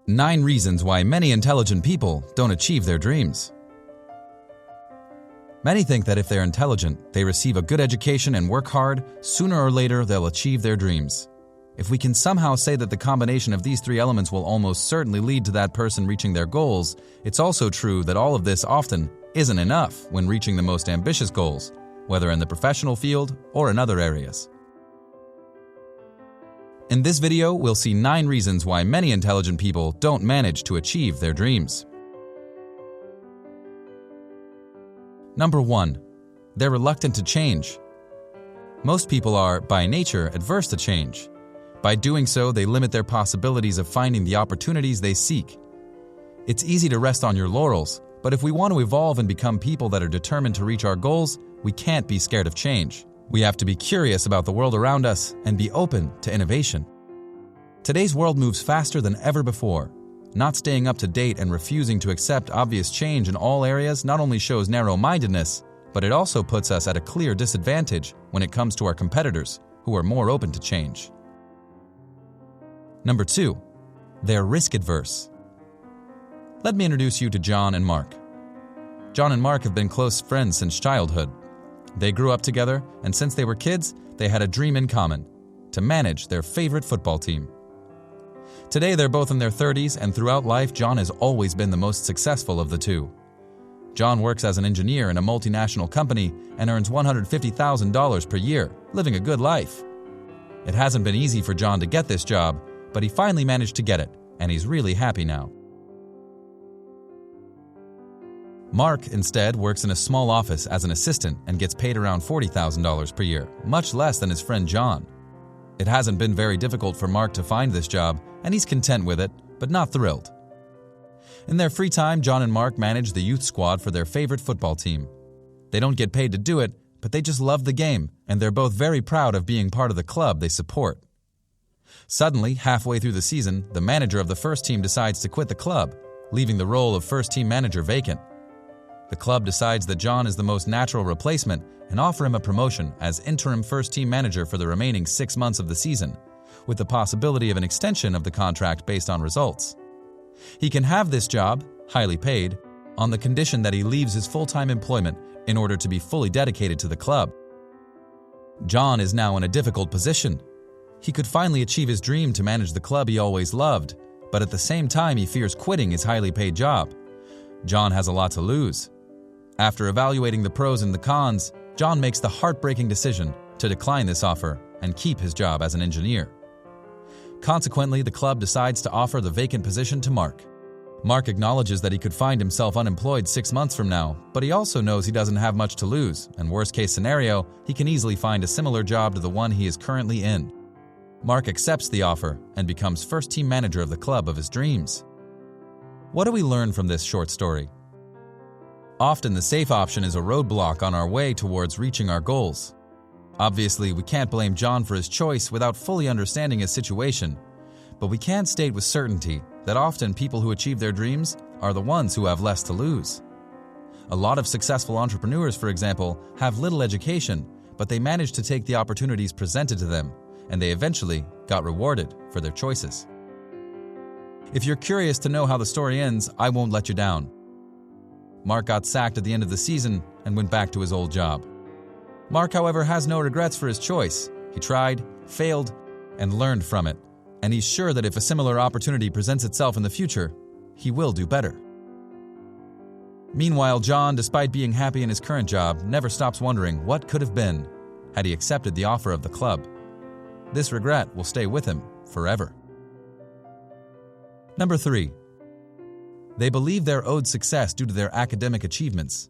9 reasons why many intelligent people don't achieve their dreams. Many think that if they're intelligent, they receive a good education and work hard, sooner or later they'll achieve their dreams. If we can somehow say that the combination of these 3 elements will almost certainly lead to that person reaching their goals, it's also true that all of this often isn't enough when reaching the most ambitious goals, whether in the professional field or in other areas. In this video, we'll see 9 reasons why many intelligent people don't manage to achieve their dreams. Number 1. They're reluctant to change. Most people are, by nature, adverse to change. By doing so, they limit their possibilities of finding the opportunities they seek. It's easy to rest on your laurels, but if we want to evolve and become people that are determined to reach our goals, we can't be scared of change. We have to be curious about the world around us and be open to innovation. Today's world moves faster than ever before. Not staying up to date and refusing to accept obvious change in all areas not only shows narrow-mindedness, but it also puts us at a clear disadvantage when it comes to our competitors, who are more open to change. Number 2. They're risk-adverse. Let me introduce you to John and Mark. John and Mark have been close friends since childhood. They grew up together, and since they were kids, they had a dream in common: to manage their favorite football team. Today, they're both in their 30s, and throughout life, John has always been the most successful of the two. John works as an engineer in a multinational company and earns $150,000 per year, living a good life. It hasn't been easy for John to get this job, but he finally managed to get it, and he's really happy now. Mark, instead, works in a small office as an assistant and gets paid around $40,000 per year, much less than his friend John. It hasn't been very difficult for Mark to find this job, and he's content with it, but not thrilled. In their free time, John and Mark manage the youth squad for their favorite football team. They don't get paid to do it, but they just love the game, and they're both very proud of being part of the club they support. Suddenly, halfway through the season, the manager of the first team decides to quit the club, leaving the role of first team manager vacant. The club decides that John is the most natural replacement and offer him a promotion as interim first-team manager for the remaining 6 months of the season, with the possibility of an extension of the contract based on results. He can have this job, highly paid, on the condition that he leaves his full-time employment in order to be fully dedicated to the club. John is now in a difficult position. He could finally achieve his dream to manage the club he always loved, but at the same time he fears quitting his highly paid job. John has a lot to lose. After evaluating the pros and the cons, John makes the heartbreaking decision to decline this offer and keep his job as an engineer. Consequently, the club decides to offer the vacant position to Mark. Mark acknowledges that he could find himself unemployed 6 months from now, but he also knows he doesn't have much to lose, and worst-case scenario, he can easily find a similar job to the one he is currently in. Mark accepts the offer and becomes first-team manager of the club of his dreams. What do we learn from this short story? Often the safe option is a roadblock on our way towards reaching our goals. Obviously, we can't blame John for his choice without fully understanding his situation, but we can state with certainty that often people who achieve their dreams are the ones who have less to lose. A lot of successful entrepreneurs, for example, have little education, but they managed to take the opportunities presented to them, and they eventually got rewarded for their choices. If you're curious to know how the story ends, I won't let you down. Mark got sacked at the end of the season and went back to his old job. Mark, however, has no regrets for his choice. He tried, failed, and learned from it, and he's sure that if a similar opportunity presents itself in the future, he will do better. Meanwhile, John, despite being happy in his current job, never stops wondering what could have been had he accepted the offer of the club. This regret will stay with him forever. Number 3. They believe they're owed success due to their academic achievements.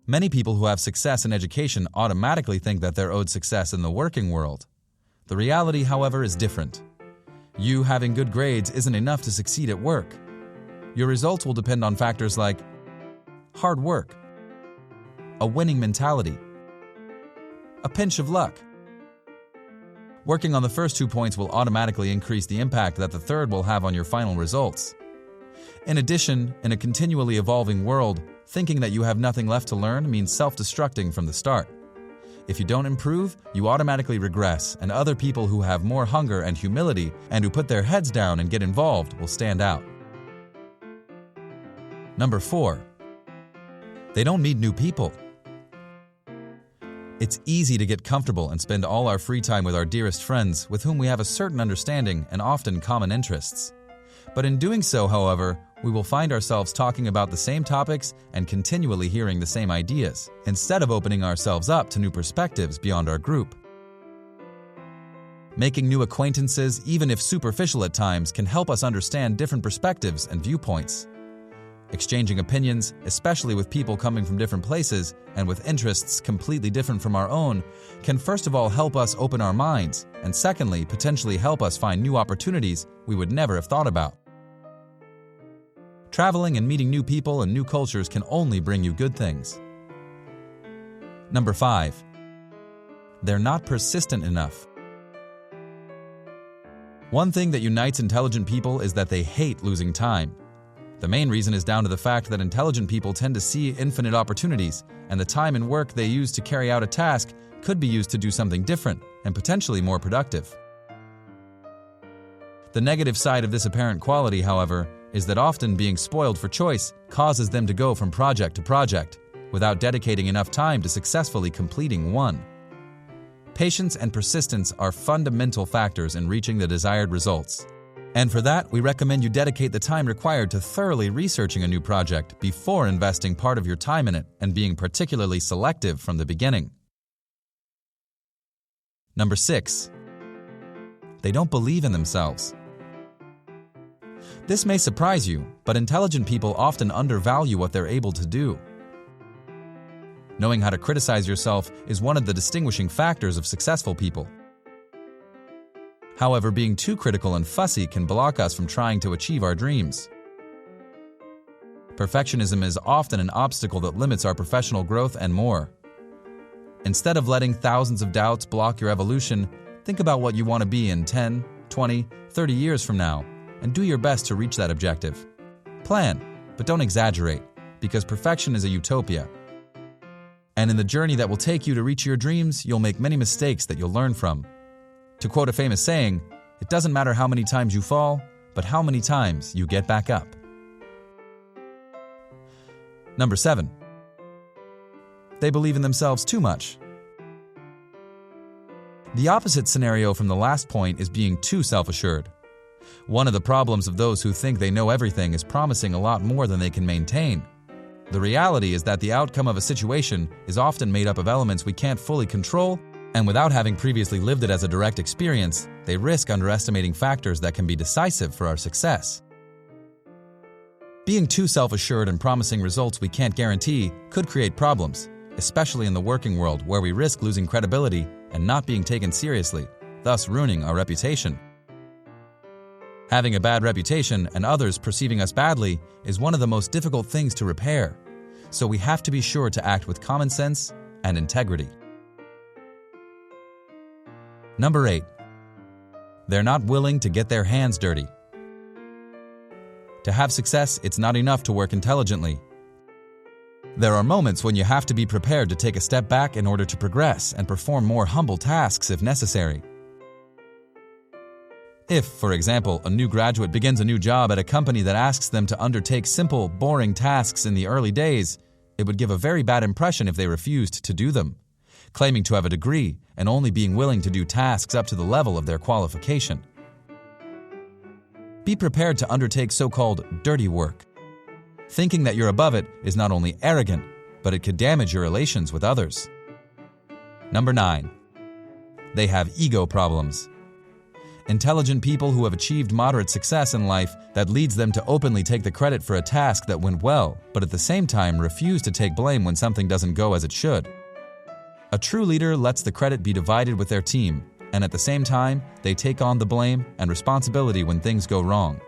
Many people who have success in education automatically think that they're owed success in the working world. The reality, however, is different. You having good grades isn't enough to succeed at work. Your results will depend on factors like hard work, a winning mentality, a pinch of luck. Working on the first 2 points will automatically increase the impact that the third will have on your final results. In addition, in a continually evolving world, thinking that you have nothing left to learn means self-destructing from the start. If you don't improve, you automatically regress, and other people who have more hunger and humility and who put their heads down and get involved will stand out. Number 4. They don't meet new people. It's easy to get comfortable and spend all our free time with our dearest friends with whom we have a certain understanding and often common interests. But in doing so, however, we will find ourselves talking about the same topics and continually hearing the same ideas, instead of opening ourselves up to new perspectives beyond our group. Making new acquaintances, even if superficial at times, can help us understand different perspectives and viewpoints. Exchanging opinions, especially with people coming from different places and with interests completely different from our own, can first of all help us open our minds, and secondly, potentially help us find new opportunities we would never have thought about. Traveling and meeting new people and new cultures can only bring you good things. Number 5. They're not persistent enough. One thing that unites intelligent people is that they hate losing time. The main reason is down to the fact that intelligent people tend to see infinite opportunities, and the time and work they use to carry out a task could be used to do something different and potentially more productive. The negative side of this apparent quality, however, is that often being spoiled for choice causes them to go from project to project without dedicating enough time to successfully completing one. Patience and persistence are fundamental factors in reaching the desired results. And for that, we recommend you dedicate the time required to thoroughly researching a new project before investing part of your time in it and being particularly selective from the beginning. Number 6. They don't believe in themselves. This may surprise you, but intelligent people often undervalue what they're able to do. Knowing how to criticize yourself is one of the distinguishing factors of successful people. However, being too critical and fussy can block us from trying to achieve our dreams. Perfectionism is often an obstacle that limits our professional growth and more. Instead of letting thousands of doubts block your evolution, think about what you want to be in 10, 20, 30 years from now, and do your best to reach that objective. Plan, but don't exaggerate, because perfection is a utopia. And in the journey that will take you to reach your dreams, you'll make many mistakes that you'll learn from. To quote a famous saying, it doesn't matter how many times you fall, but how many times you get back up. Number 7. They believe in themselves too much. The opposite scenario from the last point is being too self-assured. One of the problems of those who think they know everything is promising a lot more than they can maintain. The reality is that the outcome of a situation is often made up of elements we can't fully control, and without having previously lived it as a direct experience, they risk underestimating factors that can be decisive for our success. Being too self-assured and promising results we can't guarantee could create problems, especially in the working world where we risk losing credibility and not being taken seriously, thus ruining our reputation. Having a bad reputation and others perceiving us badly is one of the most difficult things to repair, so we have to be sure to act with common sense and integrity. Number 8. They're not willing to get their hands dirty. To have success, it's not enough to work intelligently. There are moments when you have to be prepared to take a step back in order to progress and perform more humble tasks if necessary. If, for example, a new graduate begins a new job at a company that asks them to undertake simple, boring tasks in the early days, it would give a very bad impression if they refused to do them, claiming to have a degree and only being willing to do tasks up to the level of their qualification. Be prepared to undertake so-called dirty work. Thinking that you're above it is not only arrogant, but it could damage your relations with others. Number 9. They have ego problems. Intelligent people who have achieved moderate success in life that leads them to openly take the credit for a task that went well, but at the same time refuse to take blame when something doesn't go as it should. A true leader lets the credit be divided with their team, and at the same time, they take on the blame and responsibility when things go wrong,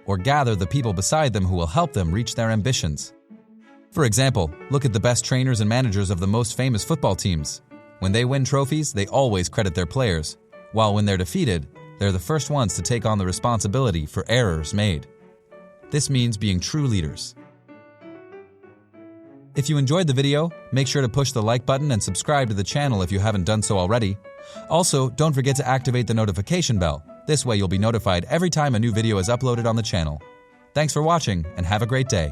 or gather the people beside them who will help them reach their ambitions. For example, look at the best trainers and managers of the most famous football teams. When they win trophies, they always credit their players, while when they're defeated, they're the first ones to take on the responsibility for errors made. This means being true leaders. If you enjoyed the video, make sure to push the like button and subscribe to the channel if you haven't done so already. Also, don't forget to activate the notification bell. This way you'll be notified every time a new video is uploaded on the channel. Thanks for watching and have a great day.